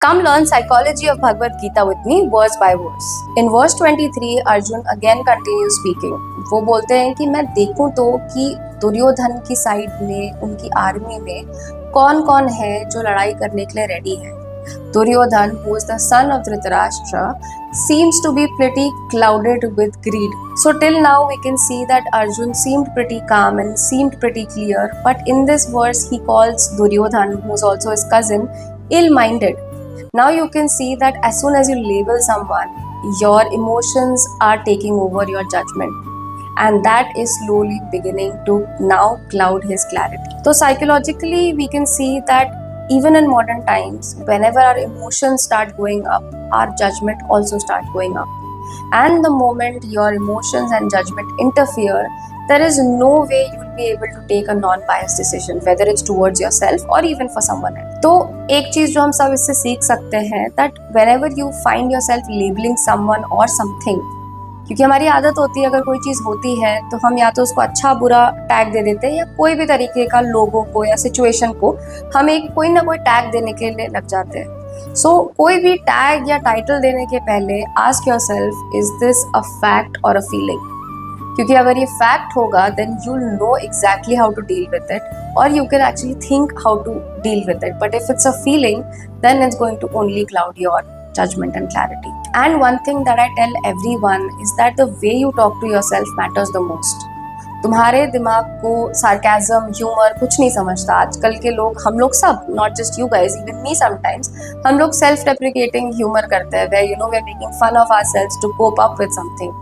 Come learn psychology of Bhagavad Gita with me verse by verse. In verse 23, Arjun again continues speaking. वो बोलते हैं कि मैं देखूं तो कि दुर्योधन की साइड में, उनकी आर्मी में कौन कौन है जो लड़ाई करने के लिए रेडी है. Duryodhan, who is the son of Dhritarashtra, seems to be pretty clouded with greed. So till now we can see that Arjun seemed pretty calm and seemed pretty clear, but in this verse he calls Duryodhan, who is also his cousin, ill-minded. Now you can see that as soon as you label someone, your emotions are taking over your judgment. And that is slowly beginning to now cloud his clarity. So psychologically, we can see that even in modern times, whenever our emotions start going up, our judgment also starts going up. And the moment your emotions and judgment interfere, there is no way you will be able to take a non-biased decision, whether it's towards yourself or even for someone else. तो एक चीज जो हम सब इससे सीख सकते हैं, that whenever you find yourself labeling someone or something, क्योंकि हमारी आदत होती है अगर कोई चीज होती है तो हम या तो उसको अच्छा बुरा टैग दे देते हैं या कोई भी तरीके का लोगों को या सिचुएशन को हम एक कोई ना कोई टैग देने के लिए लग जाते हैं. सो कोई भी टैग या टाइटल देने के पहले ask yourself, is this a fact और अ फीलिंग? क्योंकि अगर ये फैक्ट होगा then you will know exactly how to deal with it और you can actually think how to deal with it. But if it's a feeling then it's going to only cloud your judgment and clarity. And one thing that I tell everyone is that the way you talk to yourself matters the most. तुम्हारे दिमाग को sarcasm, humour कुछ नहीं समझता. आजकल के लोग, हम लोग सब, not just you guys, even me sometimes, हम लोग सेल्फ डेप्रिकेटिंग ह्यूमर करते हैं, where we are making fun of ourselves to cope up with something.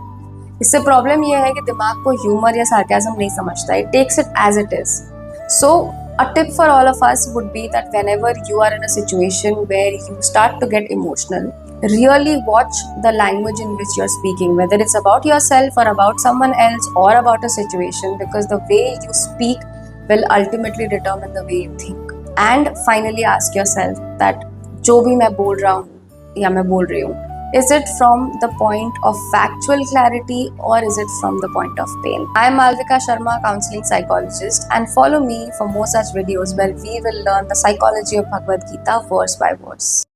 इससे प्रॉब्लम ये है कि दिमाग को ह्यूमर या सार्केज्म नहीं समझता. It takes it as it is. So a tip for all of us would be that whenever you are in a situation where you start to get emotional, really watch the language in which you're speaking, whether it's about yourself or about someone else or about a situation, because the way you speak will ultimately determine the way you think. And finally ask yourself that जो भी मैं बोल रहा हूँ या मैं बोल रही हूँ, is it from the point of factual clarity or is it from the point of pain? I am Malvika Sharma, counseling psychologist, and follow me for more such videos where we will learn the psychology of Bhagavad Gita verse by verse.